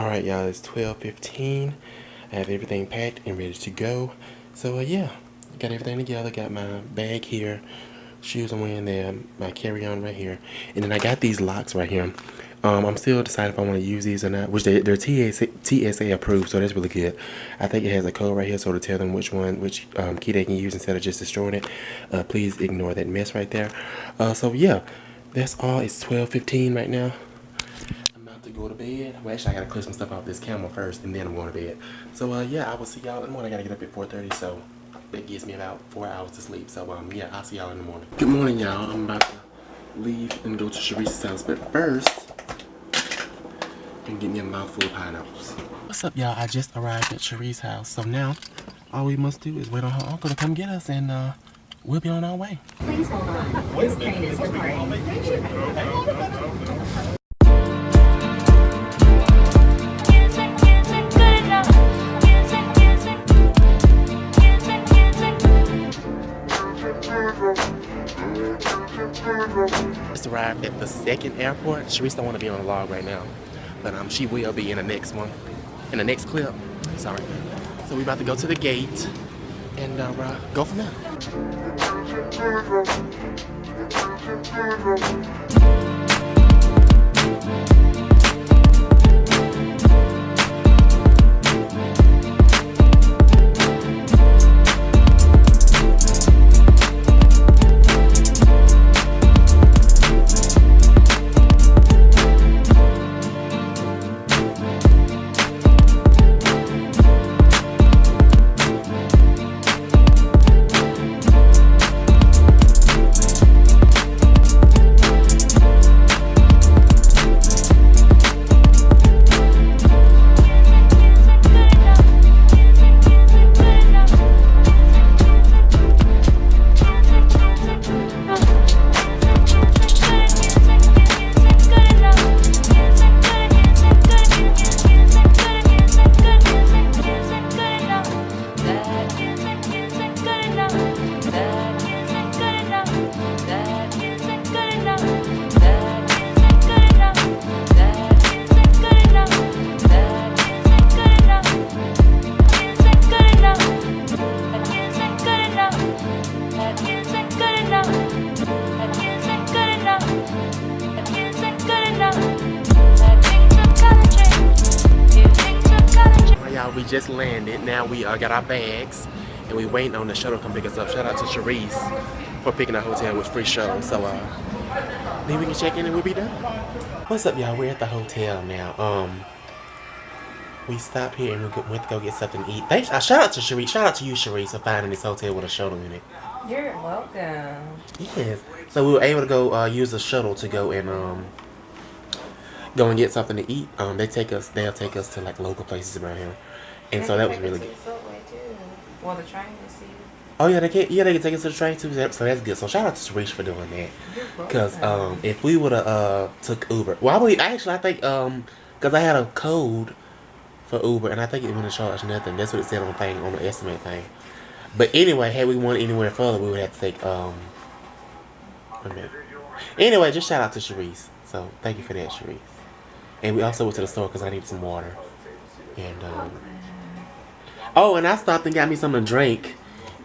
Alright, y'all, it's 12:15. I have everything packed and ready to go. So, yeah, got everything together. Got my bag here, shoes I'm wearing there, my carry-on right here. And then I got these locks right here. I'm still deciding if I want to use these or not, which they're TSA approved, so that's really good. I think it has a code right here, so to tell them which key they can use instead of just destroying it. Please ignore that mess right there. So, yeah, that's all. It's 12:15 right now. To go to bed. Well, actually, I gotta clear some stuff off this camera first, and then I'm going to bed. So, yeah, I will see y'all in the morning. I gotta get up at 4:30, so that gives me about 4 hours to sleep. So, yeah, I'll see y'all in the morning. Good morning, y'all. I'm about to leave and go to Sharice's house, but first, I'm getting me a mouthful of pineapples. What's up, y'all? I just arrived at Sharice's house, so now all we must do is wait on her uncle to come get us, and we'll be on our way. Please hold on. This train is departing. Just arrived at the second airport. Sharice don't want to be on the log right now, but she will be in the next one, in the next clip. Sorry. So we about to go to the gate and go from there. We just landed. Now we got our bags and we waiting on the shuttle to come pick us up. Shout out to Sharice for picking our hotel with free shuttle. So then we can check in and we'll be done. What's up, y'all? We're at the hotel now. We stopped here and we went to go get something to eat. Thanks. Shout out to Sharice. Shout out to you, Sharice, for finding this hotel with a shuttle in it. You're welcome. Yes. So we were able to go use the shuttle to go and get something to eat. They'll take us to like local places around here. And so that was really good. Well, the train is here. Oh yeah, they can take us to the train too. So that's good. So shout out to Sharice for doing that. Because if we would have took Uber, well, I think because I had a code for Uber and I think it wouldn't charge nothing. That's what it said on the thing, on the estimate thing. But anyway, had we went anywhere further, we would have to take a minute. Anyway, just shout out to Sharice. So thank you for that, Sharice. And we also went to the store because I needed some water. And oh, and I stopped and got me something to drink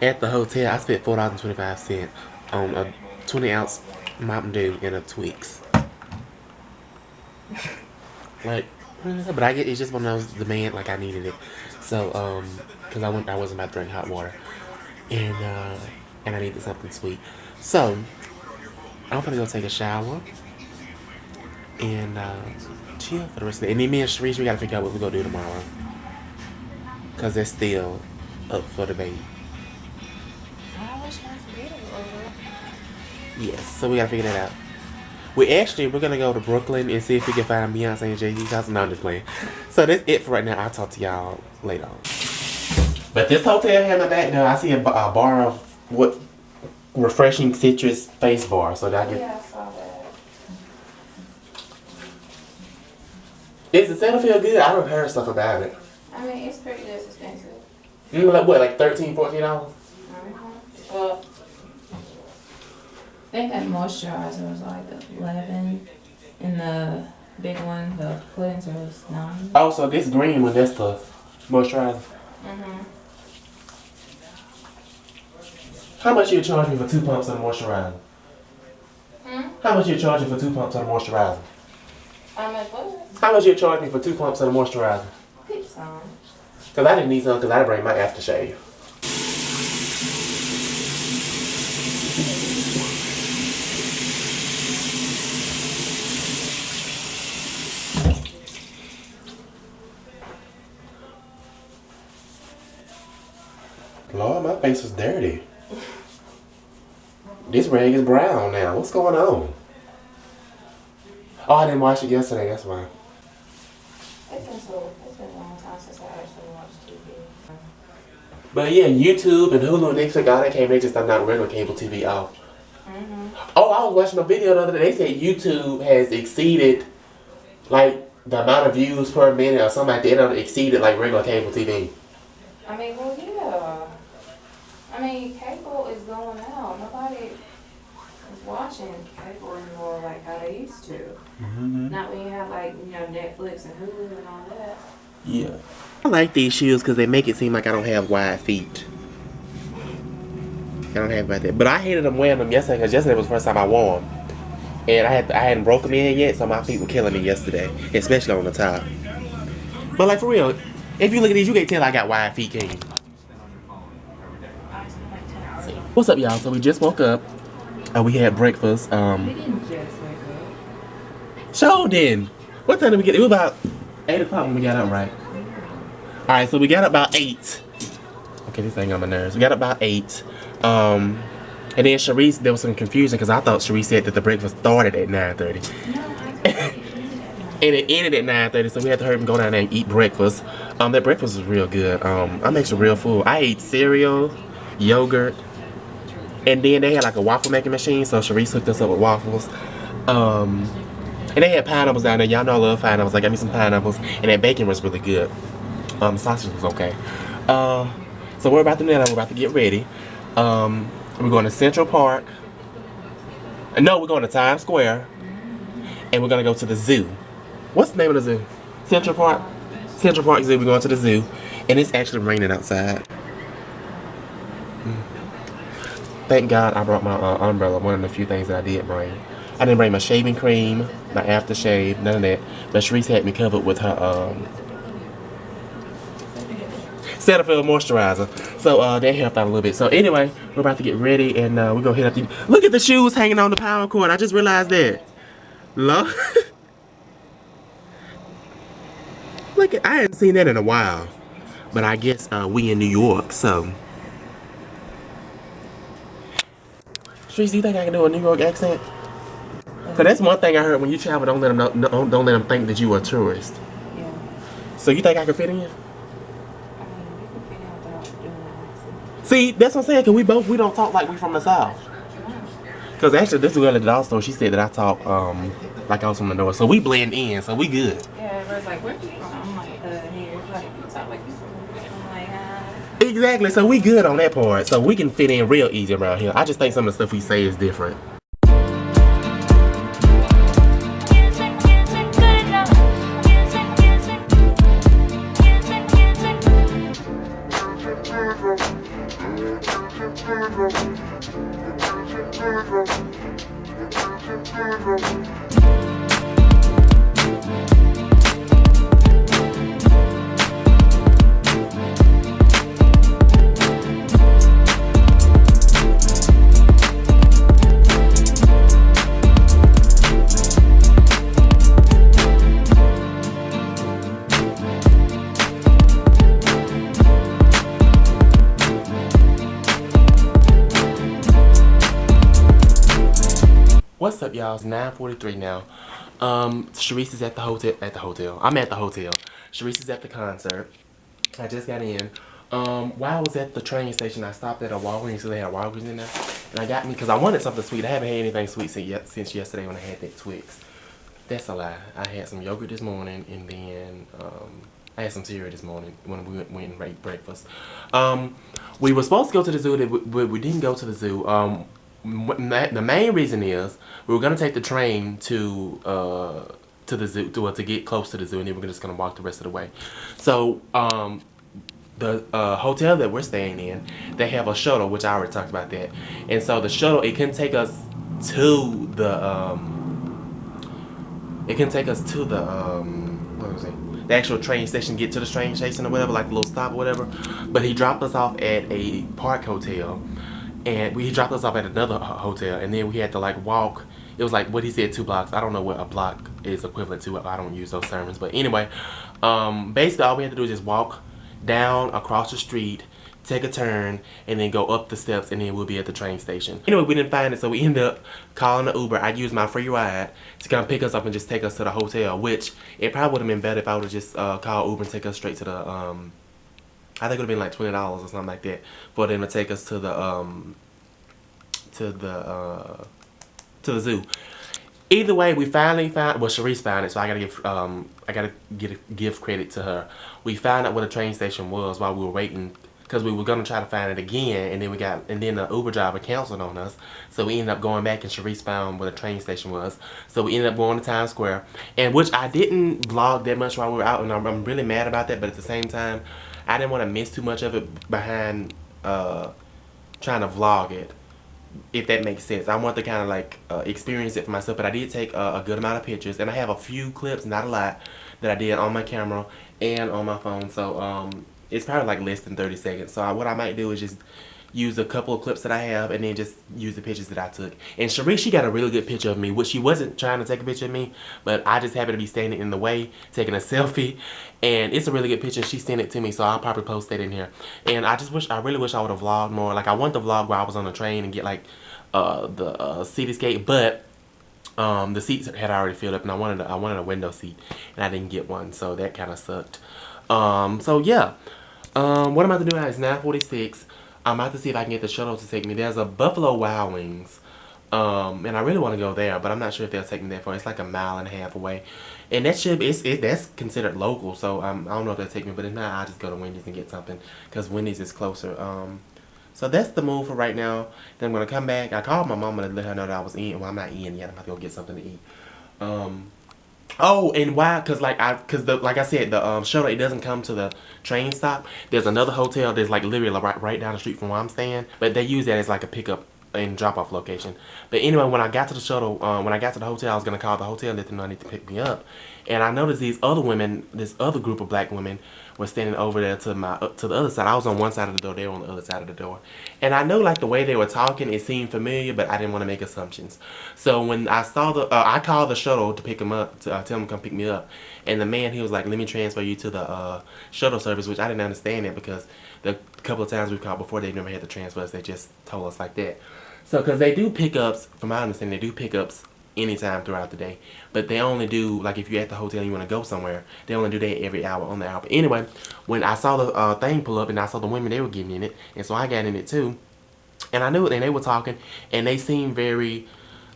at the hotel. I spent $4.25 on a 20-ounce Mountain Dew and a Twix. Like, but I get it's just one of those demand, like I needed it. So because I wasn't about to drink hot water, and I needed something sweet. So I'm gonna go take a shower and chill for the rest of the day. And then me and Sharice, we gotta figure out what we're gonna do tomorrow. Because they're still up for debate. I wish my computer was over. Yes, so we gotta figure that out. We're gonna go to Brooklyn and see if we can find Beyonce and Jay-Z's house. No, I'm just playing. So that's it for right now. I'll talk to y'all later on. But this hotel had my back now. I see a bar of what refreshing citrus face bar. So that Yeah, I saw that. Does the center feel good? I don't heard stuff about it. I mean, it's pretty good. It's expensive. Like what, like $13, $14? Well, I think that moisturizer was like 11 and the big one, the cleanser was $9. Oh, so this green one, that's the moisturizer. How much you charge me for 2 pumps of the moisturizer? How much you charge me for 2 pumps of the moisturizer? I'm like, what? How much you charge me for 2 pumps of the moisturizer? Keep some. Cause I didn't need some, cause I bring my aftershave. Lord, my face was dirty. This rag is brown now. What's going on? Oh, I didn't wash it yesterday, that's why. It's been a long time since I actually watched TV. But yeah, YouTube and Hulu and Netflix, all that came, they just not regular cable TV off. Oh, I was watching a video the other day. They said YouTube has exceeded, like, the amount of views per minute or something like that. It done exceeded, like, regular cable TV. I mean, well, yeah. I mean, cable is going out. Nobody is watching cable anymore like how they used to. Not when you have, like, you know, Netflix and Hulu and all that. Yeah. I like these shoes because they make it seem like I don't have wide feet. I don't have about that. But I hated them wearing them yesterday because yesterday was the first time I wore them. And I hadn't broken them in yet, so my feet were killing me yesterday. Especially on the top. But like for real, if you look at these, you can't tell I got wide feet, can you? What's up, y'all? So we just woke up. We had breakfast. We didn't just wake up. Sure did. What time did we get? It was about 8 o'clock when we got up, right? Alright, so we got up about 8. Okay, this thing on my nerves. We got up about 8. And then Sharice, there was some confusion because I thought Sharice said that the breakfast started at 9:30. No, I And it ended at 9:30, so we had to hurry and go down there and eat breakfast. That breakfast was real good. I'm actually real full. I ate cereal, yogurt, and then they had like a waffle making machine, so Sharice hooked us up with waffles. And they had pineapples down there. Y'all know I love pineapples. I got me some pineapples, and that bacon was really good. The sausage was okay. So we're about to we're about to get ready. We're going to Central Park. No, we're going to Times Square, and we're gonna go to the zoo. What's the name of the zoo? Central Park. Central Park Zoo. We're going to the zoo, and it's actually raining outside. Thank God I brought my umbrella. One of the few things that I did bring. I didn't bring my shaving cream, my aftershave, none of that. But Sharice had me covered with her Cetaphil moisturizer. So that helped out a little bit. So anyway, we're about to get ready and we're gonna hit up the. Look at the shoes hanging on the power cord. I just realized that. Look. Look at, I hadn't seen that in a while. But I guess we in New York, so. Sharice, do you think I can do a New York accent? Cause that's one thing I heard when you travel. Don't let them know, don't let them think that you are a tourist. Yeah. So you think I can fit in? I mean, we can figure out without doing that. See, that's what I'm saying. Cause we don't talk like we from the South. Cause actually, this girl at the dollar store, she said that I talk like I was from the North. So we blend in. So we good. Yeah, everybody's like, where you from? I'm like, here. Like, you talk like you from. I'm like, Exactly. So we good on that part. So we can fit in real easy around here. I just think some of the stuff we say is different. What's up, y'all? It's 9:43 now. Sharice is at the hotel. I'm at the hotel. Sharice is at the concert. I just got in. While I was at the train station, I stopped at a Walgreens, so they had Walgreens in there. And I got me, because I wanted something sweet. I haven't had anything sweet since yesterday when I had that Twix. That's a lie. I had some yogurt this morning, and then I had some cereal this morning when we went and ate breakfast. We were supposed to go to the zoo, but we didn't go to the zoo. The main reason is we were gonna take the train to to the zoo, to get close to the zoo, and then we're just gonna walk the rest of the way. So the hotel that we're staying in, they have a shuttle, which I already talked about that. And so the shuttle, it can take us to the what was it? The actual train station, get to the train station or whatever, like the little stop or whatever. But he dropped us off at a park hotel, and he dropped us off at another hotel, and then we had to like walk. It was like what he said, 2 blocks. I don't know what a block is equivalent to. I don't use those terms, but anyway, basically all we had to do is just walk down across the street, take a turn, and then go up the steps, and then we'll be at the train station. Anyway, we didn't find it, so we ended up calling an Uber. I used my free ride to come pick us up and just take us to the hotel, which it probably would have been better if I would have just called Uber and take us straight to the I think it would have been like $20 or something like that for them to take us to the zoo. Either way, we finally found. Well, Sharice found it, so I gotta give credit to her. We found out what a train station was while we were waiting, because we were gonna try to find it again, and then the Uber driver canceled on us. So we ended up going back, and Sharice found what a train station was. So we ended up going to Times Square, and which I didn't vlog that much while we were out, and I'm really mad about that. But at the same time, I didn't want to miss too much of it behind trying to vlog it, if that makes sense. I want to kind of like experience it for myself, but I did take a good amount of pictures, and I have a few clips, not a lot, that I did on my camera and on my phone. So it's probably like less than 30 seconds. So what I might do is just use a couple of clips that I have, and then just use the pictures that I took. And Sharice, she got a really good picture of me, which she wasn't trying to take a picture of me, but I just happened to be standing in the way, taking a selfie, and it's a really good picture. She sent it to me, so I'll probably post that in here. And I really wish I would have vlogged more. Like, I want to vlog while I was on the train and get like the seat escape, but the seats had already filled up, and I wanted a window seat, and I didn't get one, so that kind of sucked. So yeah, what I'm about to do now is 9:46. I'm about to see if I can get the shuttle to take me. There's a Buffalo Wild Wings, and I really want to go there, but I'm not sure if they'll take me that far. It's like 1.5 miles away, and that's considered local. So I don't know if they'll take me, but if not, I'll just go to Wendy's and get something, because Wendy's is closer. So that's the move for right now. Then I'm gonna come back. I called my mama to let her know that I was in. Well, I'm not in yet. I'm about to go get something to eat. Oh, and why? Cause like I said, the shuttle, it doesn't come to the train stop. There's another hotel. There's like literally right down the street from where I'm staying, but they use that as like a pickup and drop off location. But anyway, when I got to the shuttle, when I got to the hotel, I was gonna call the hotel and let them know I need to pick me up. And I noticed these other women, this other group of black women, were standing over there to the other side. I was on one side of the door, they were on the other side of the door. And I know like the way they were talking, it seemed familiar, but I didn't want to make assumptions. So when I saw I called the shuttle to pick them up, to tell them to come pick me up. And the man, he was like, let me transfer you to the shuttle service, which I didn't understand that, because the couple of times we've called before, they never had to transfer us. They just told us like that. So, because they do pickups, from my understanding, they do pickups anytime throughout the day. But they only do, like if you're at the hotel and you want to go somewhere, they only do that every hour on the hour. But anyway, when I saw the thing pull up and I saw the women, they were getting in it. And so I got in it too. And I knew it, and they were talking, and they seemed very,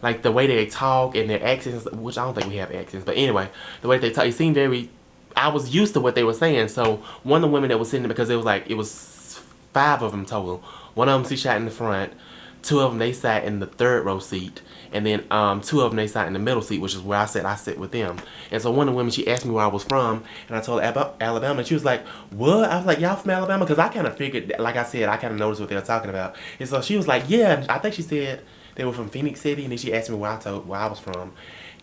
like the way they talk and their accents, which I don't think we have accents. But anyway, the way they talk, it seemed very, I was used to what they were saying. So one of the women that was sitting there, because it was 5 of them total. One of them, she sat in the front. 2 of them, they sat in the 3rd row seat. And then 2 of them, they sat in the middle seat, which is where I sit with them. And so one of the women, she asked me where I was from, and I told her about Alabama, and she was like, what? I was like, y'all from Alabama? Because I kind of figured, like I said, I kind of noticed what they were talking about. And so she was like, yeah, I think she said they were from Phoenix City, and then she asked me where I was from,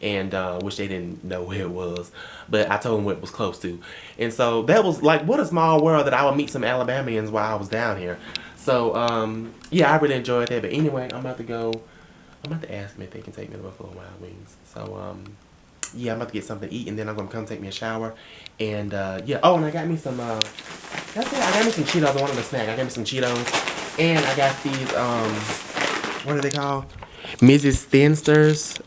and which they didn't know where it was, but I told them what it was close to. And so that was like, what a small world that I would meet some Alabamians while I was down here. So yeah, I really enjoyed that. But anyway, I'm about to ask them if they can take me to Buffalo Wild Wings. So yeah, I'm about to get something to eat, and then I'm gonna come take me a shower. And yeah, oh, and I got me some that's it, I got me some Cheetos. I wanted a snack. I got me some Cheetos, and I got these what are they called? Mrs. Thinsters.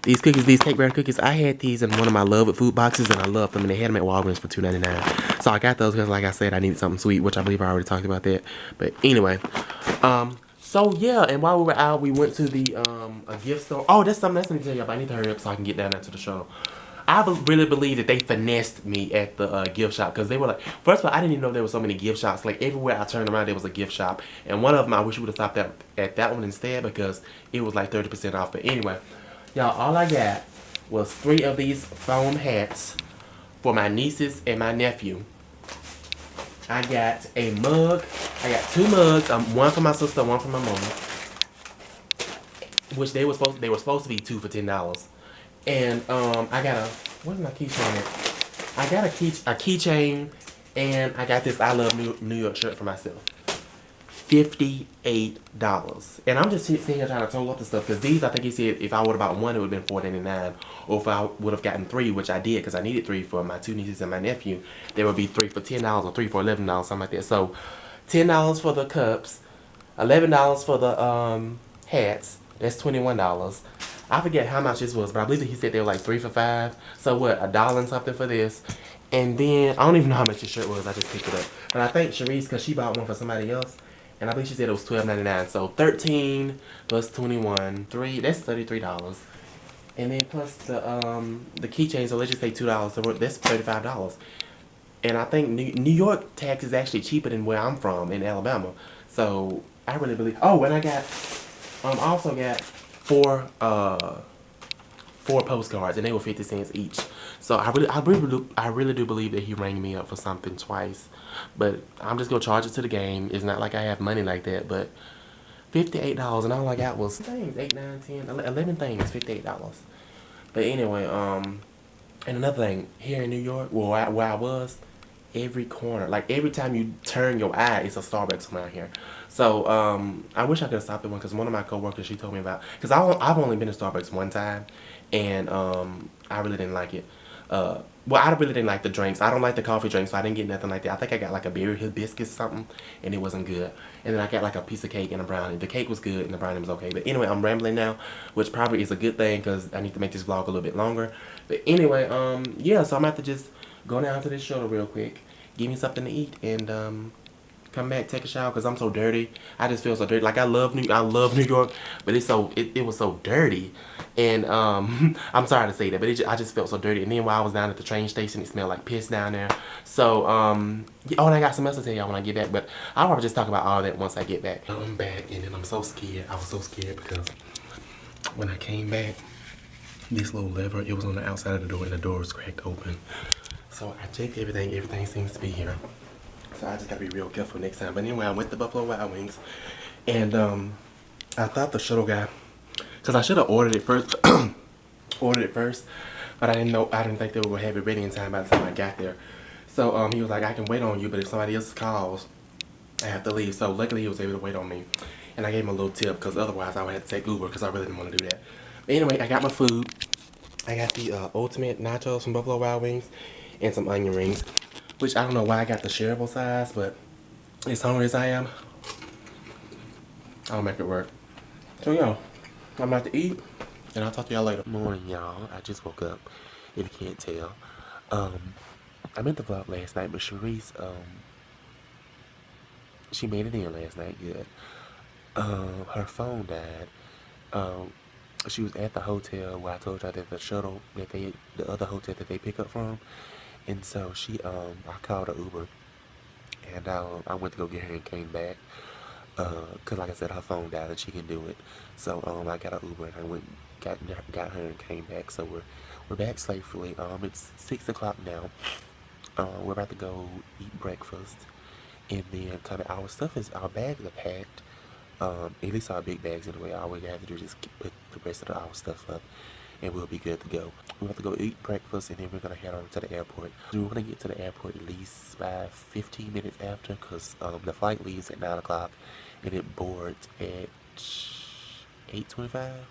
These cookies, these cake brownie cookies, I had these in one of my Love It food boxes, and I loved them, and they had them at Walgreens for $2.99. So I got those because, like I said, I needed something sweet, which I believe I already talked about that. But anyway, so yeah, and while we were out, we went to the a gift store. Oh, that's something else I need to tell you about. I need to hurry up so I can get down there to the shuttle. I really believe that they finessed me at the gift shop, because they were like, first of all, I didn't even know there were so many gift shops. Like everywhere I turned around, there was a gift shop, and one of them I wish we would have stopped at that one instead, because it was like 30% off. But anyway, y'all, all I got was 3 of these foam hats for my nieces and my nephew. I got a mug. I got 2 mugs. One for my sister, one for my mom. Which they were supposed to be 2 for $10. And I got a, what's my keychain at? I got a keychain, and I got this I Love New York shirt for myself. $58. And I'm just sitting here trying to total up the stuff, because these, I think he said if I would have bought one, it would have been $4.99. Or if I would have gotten 3, which I did, because I needed 3 for my 2 nieces and my nephew, there would be 3 for $10 or 3 for $11, something like that. So $10 for the cups, $11 for the hats. That's $21. I forget how much this was, but I believe that he said they were like 3 for $5. So what, $1 and something for this. And then I don't even know how much this shirt was. I just picked it up. And I think Sharice, because she bought one for somebody else, and I believe she said it was $12.99. So 13 plus 21, that's $33. And then plus the keychain, so let's just say $2. So that's $35. And I think New York tax is actually cheaper than where I'm from in Alabama. So I really believe. Oh, and I got also got 4 postcards, and they were 50 cents each. So I really do believe that he rang me up for something twice. But I'm just gonna charge it to the game. It's not like I have money like that, but $58, and all I got was things, 8, 9, 10, 11 things, $58. But anyway, and another thing, here in New York, where I was, every corner, like every time you turn your eye, it's a Starbucks around here. So I wish I could have stopped at one, because one of my coworkers, she told me about, because I've only been to Starbucks one time, and I really didn't like it. Well, I really didn't like the drinks. I don't like the coffee drinks, so I didn't get nothing like that. I think I got like a berry hill biscuit or something, and it wasn't good. And then I got like a piece of cake and a brownie. The cake was good and the brownie was okay. But anyway, I'm rambling now, which probably is a good thing, because I need to make this vlog a little bit longer. But anyway, yeah, so I'm about to just go down to this shuttle real quick, give me something to eat, and come back, take a shower, because I'm so dirty. I just feel so dirty. Like I love New York, but it was so dirty. And I'm sorry to say that, but I just felt so dirty. And then while I was down at the train station, it smelled like piss down there. So yeah, oh, and I got some else to tell y'all when I get back, but I'll probably just talk about all that once I get back. I'm back, and then I'm so scared. I was so scared because when I came back, this little lever, it was on the outside of the door, and the door was cracked open. So I checked everything. Everything seems to be here. So I just gotta be real careful next time. But anyway, I went to Buffalo Wild Wings, and I thought the shuttle guy, because I should have ordered it first, but I didn't think they would have it ready in time by the time I got there. So he was like, I can wait on you, but if somebody else calls, I have to leave. So luckily he was able to wait on me, and I gave him a little tip, because otherwise I would have to take Uber, because I really didn't want to do that. But anyway, I got my food. I got the ultimate nachos from Buffalo Wild Wings and some onion rings, which I don't know why I got the shareable size, but as hungry as I am, I'll make it work. So yeah, I'm about to eat, and I'll talk to y'all later. Morning, y'all. I just woke up, if you can't tell. I meant to vlog last night, but Sharice, she made it in last night, good. Her phone died. She was at the hotel where I told y'all that the other hotel that they pick up from. And so I called an Uber, and I went to go get her and came back, cause like I said, her phone died and she can do it. So I got an Uber, and I went got her and came back. So we're back safely. It's 6 o'clock now. We're about to go eat breakfast, and then our bags are packed. At least our big bags anyway. All we have to do is just put the rest of our stuff up, and we'll be good to go. We're about to go eat breakfast, and then we're going to head on to the airport. We're going to get to the airport at least by 15 minutes after, because the flight leaves at 9 o'clock, and it boards at 8:25.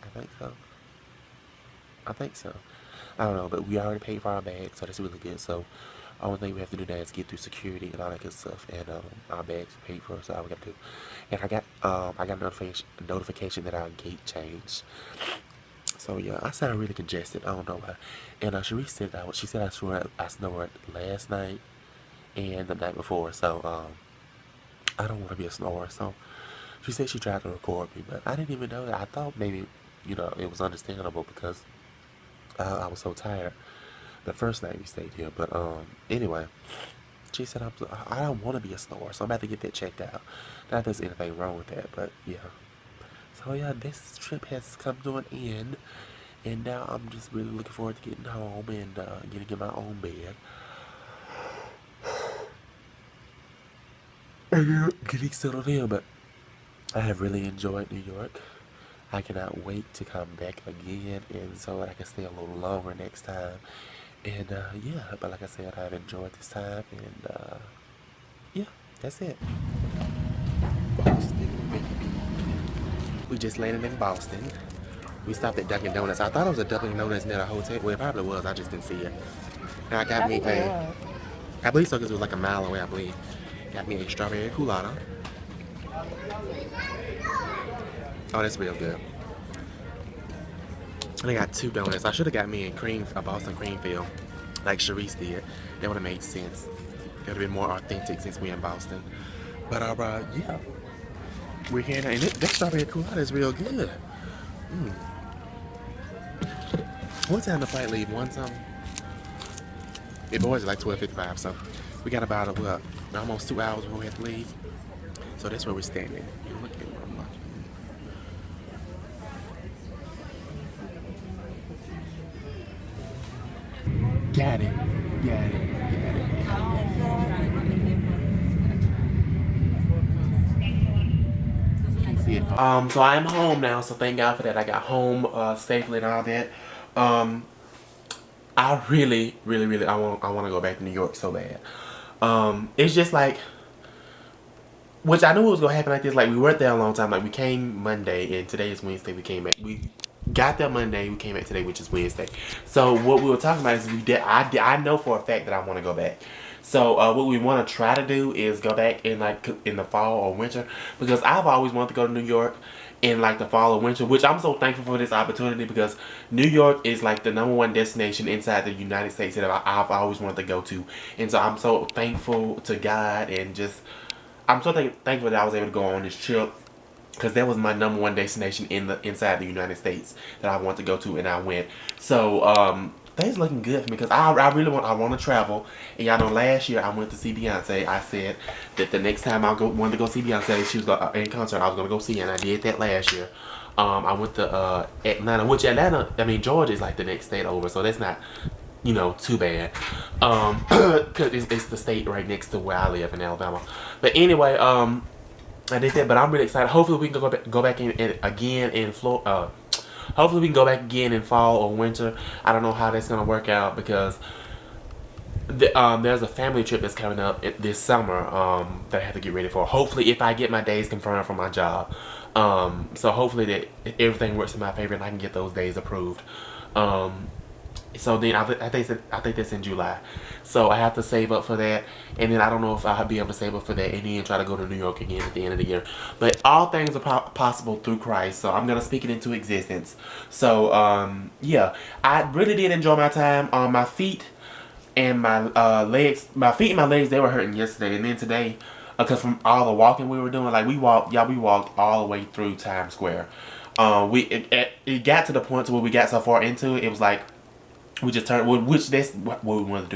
I think so. I don't know, but we already paid for our bags, so that's really good. So only thing we have to do now is get through security and all that good stuff, and our bags are paid for, so all we got to do. And I got a notification that our gate changed. So yeah, I sound really congested. I don't know why. And Sharice said I snored last night and the night before. So I don't want to be a snorer. So she said she tried to record me, but I didn't even know that. I thought maybe it was understandable, because I was so tired the first night we stayed here. But anyway, she said I don't want to be a snorer, so I'm about to get that checked out. Not that there's anything wrong with that, but yeah. So yeah, this trip has come to an end, And now I'm just really looking forward to getting home and getting in my own bed. And getting settled in, but I have really enjoyed New York. I cannot wait to come back again, and so I can stay a little longer next time. And yeah, but like I said, I've enjoyed this time, and yeah, that's it. Boston, baby. We just landed in Boston. We stopped at Dunkin' Donuts. I thought it was a Dunkin' Donuts near the hotel. Well, it probably was. I just didn't see it. And I got me a, I believe so because it was like a mile away, I believe. Got me a strawberry culotta. Oh, that's real good. And I got 2 donuts. I should have got me a Boston cream fill, like Sharice did. That would have made sense. It would have been more authentic since we're in Boston. But yeah, we're here now, and that strawberry culotta is real good. What time the flight leave? One something. It boys like 12:55, so we got about what, almost 2 hours before we have to leave. So that's where we're standing. And look at what I'm watching. Got it. Got it. So I am home now, so thank God for that. I got home safely and all that. I really I want to go back to New York so bad. It's just like, which I knew it was gonna happen like this. Like we weren't there a long time. Like we came Monday, and today is Wednesday. We came back. We got there Monday. We came back today, which is Wednesday. So what we were talking about is I know for a fact that I want to go back. So what we want to try to do is go back in like in the fall or winter, because I've always wanted to go to New York in like the fall or winter, which I'm so thankful for this opportunity, because New York is like the #1 destination inside the United States that I've always wanted to go to. And so I'm so thankful to God, and just I'm so thankful that I was able to go on this trip, because that was my #1 destination inside the United States that I want to go to, and I went. So things looking good for me, because I want to travel. And y'all know last year I went to see Beyonce. I said that the next time wanted to go see Beyonce, she was in concert, I was gonna go see her, and I did that last year. I went to Atlanta, which Georgia is like the next state over, so that's not, too bad. Cause it's the state right next to where I live in Alabama. But anyway, I did that, but I'm really excited. Hopefully we can go back again in Florida. Hopefully we can go back again in fall or winter. I don't know how that's gonna work out, because there's a family trip that's coming up this summer that I have to get ready for. Hopefully, if I get my days confirmed from my job, so hopefully that everything works in my favor and I can get those days approved. So then I think that's in July. So I have to save up for that, and then I don't know if I'll be able to save up for that and then try to go to New York again at the end of the year. But all things are possible through Christ, so I'm gonna speak it into existence. So yeah, I really did enjoy my time. My feet and my legs, they were hurting yesterday, and then today, because from all the walking we were doing, like we walked all the way through Times Square. It got to the point to where we got so far into it, it was like we just turned, which that's what we wanted to do.